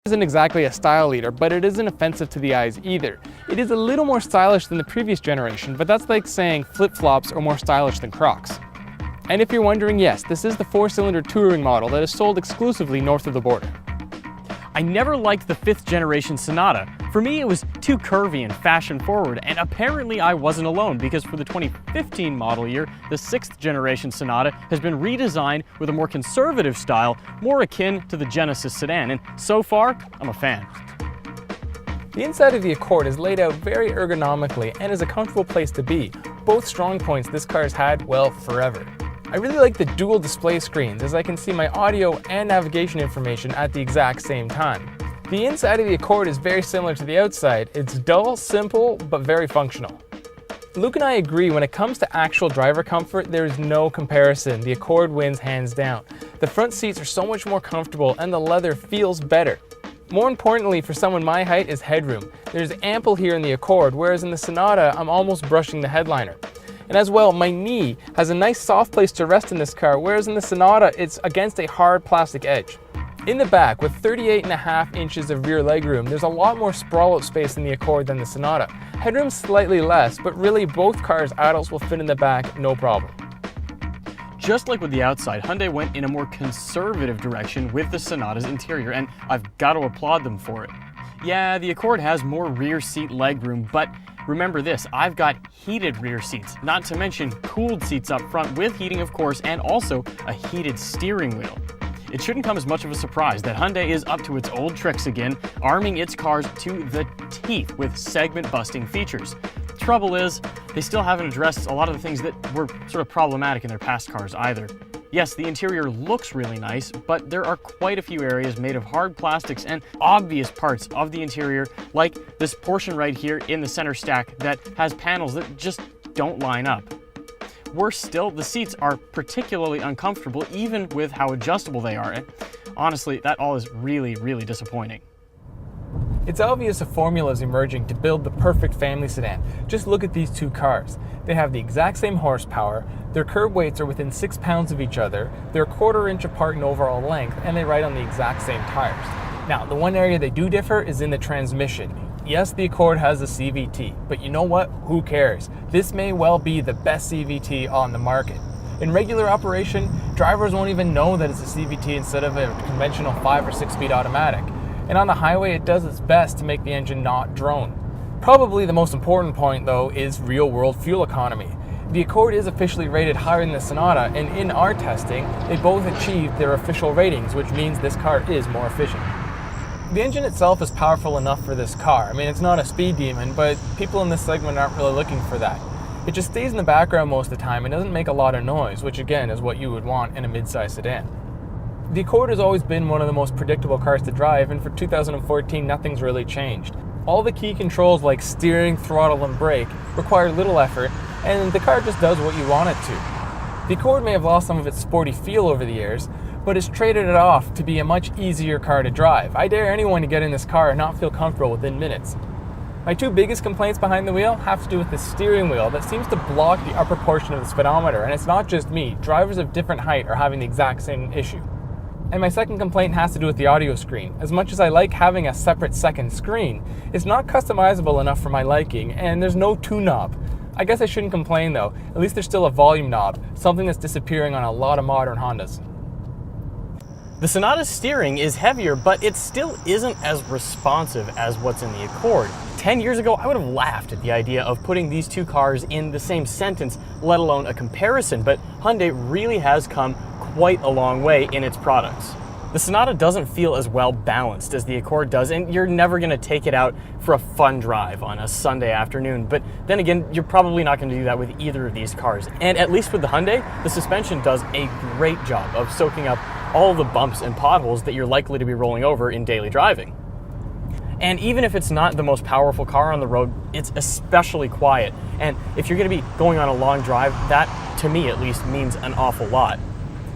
Isn't exactly a style leader, but it isn't offensive to the eyes either. It is a little more stylish than the previous generation, but that's like saying flip-flops are more stylish than Crocs. And if you're wondering, yes, this is the 4-cylinder touring model that is sold exclusively north of the border. I never liked the 5th generation Sonata. For me, it was too curvy and fashion forward, and apparently I wasn't alone, because for the 2015 model year, the 6th generation Sonata has been redesigned with a more conservative style, more akin to the Genesis sedan, and so far, I'm a fan. The inside of the Accord is laid out very ergonomically and is a comfortable place to be, both strong points this car has had, well, forever. I really like the dual display screens, as I can see my audio and navigation information at the exact same time. The inside of the Accord is very similar to the outside. It's dull, simple, but very functional. Luke and I agree, when it comes to actual driver comfort, there is no comparison. The Accord wins hands down. The front seats are so much more comfortable and the leather feels better. More importantly, for someone my height, is headroom. There's ample here in the Accord, whereas in the Sonata, I'm almost brushing the headliner. And as well, my knee has a nice soft place to rest in this car, whereas in the Sonata, it's against a hard plastic edge. In the back, with 38.5 inches of rear legroom, there's a lot more sprawl out space in the Accord than the Sonata. Headroom's slightly less, but really both cars, adults will fit in the back, no problem. Just like with the outside, Hyundai went in a more conservative direction with the Sonata's interior, and I've got to applaud them for it. Yeah, the Accord has more rear seat legroom, but remember this, I've got heated rear seats, not to mention cooled seats up front with heating, of course, and also a heated steering wheel. It shouldn't come as much of a surprise that Hyundai is up to its old tricks again, arming its cars to the teeth with segment-busting features. The trouble is, they still haven't addressed a lot of the things that were sort of problematic in their past cars either. Yes, the interior looks really nice, but there are quite a few areas made of hard plastics and obvious parts of the interior, like this portion right here in the center stack that has panels that just don't line up. Worse still, the seats are particularly uncomfortable even with how adjustable they are. And honestly, that all is really, really disappointing. It's obvious a formula is emerging to build the perfect family sedan. Just look at these two cars. They have the exact same horsepower, their curb weights are within 6 pounds of each other, they're 1/4 inch apart in overall length, and they ride on the exact same tires. Now, the one area they do differ is in the transmission. Yes, the Accord has a CVT, but you know what? Who cares? This may well be the best CVT on the market. In regular operation, drivers won't even know that it's a CVT instead of a conventional 5 or 6-speed automatic. And on the highway, it does its best to make the engine not drone. Probably the most important point, though, is real-world fuel economy. The Accord is officially rated higher than the Sonata, and in our testing, they both achieved their official ratings, which means this car is more efficient. The engine itself is powerful enough for this car. I mean, it's not a speed demon, but people in this segment aren't really looking for that. It just stays in the background most of the time and doesn't make a lot of noise, which again is what you would want in a mid-size sedan. The Accord has always been one of the most predictable cars to drive, and for 2014, nothing's really changed. All the key controls like steering, throttle, and brake require little effort, and the car just does what you want it to. The Accord may have lost some of its sporty feel over the years, but it's traded it off to be a much easier car to drive. I dare anyone to get in this car and not feel comfortable within minutes. My two biggest complaints behind the wheel have to do with the steering wheel that seems to block the upper portion of the speedometer, and it's not just me. Drivers of different height are having the exact same issue. And my second complaint has to do with the audio screen. As much as I like having a separate second screen, it's not customizable enough for my liking, and there's no tune knob. I guess I shouldn't complain though. At least there's still a volume knob, something that's disappearing on a lot of modern Hondas. The Sonata's steering is heavier, but it still isn't as responsive as what's in the Accord. 10 years ago, I would have laughed at the idea of putting these two cars in the same sentence, let alone a comparison, but Hyundai really has come quite a long way in its products. The Sonata doesn't feel as well balanced as the Accord does, and you're never going to take it out for a fun drive on a Sunday afternoon, but then again, you're probably not going to do that with either of these cars. And at least with the Hyundai, the suspension does a great job of soaking up all the bumps and potholes that you're likely to be rolling over in daily driving. And even if it's not the most powerful car on the road, it's especially quiet. And if you're going to be going on a long drive, that, to me at least, means an awful lot.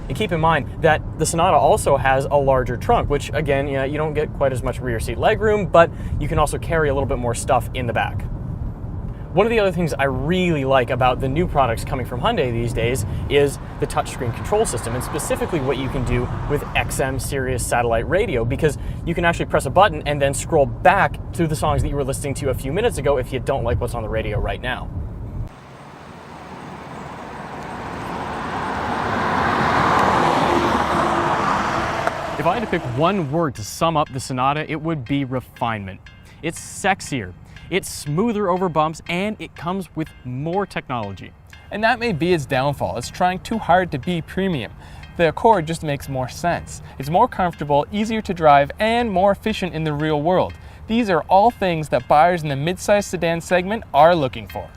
And keep in mind that the Sonata also has a larger trunk, which again, you don't get quite as much rear seat legroom, but you can also carry a little bit more stuff in the back. One of the other things I really like about the new products coming from Hyundai these days is the touchscreen control system, and specifically what you can do with XM Sirius satellite radio, because you can actually press a button and then scroll back to the songs that you were listening to a few minutes ago if you don't like what's on the radio right now. If I had to pick one word to sum up the Sonata, it would be refinement. It's sexier, it's smoother over bumps, and it comes with more technology. And that may be its downfall. It's trying too hard to be premium. The Accord just makes more sense. It's more comfortable, easier to drive, and more efficient in the real world. These are all things that buyers in the mid-size sedan segment are looking for.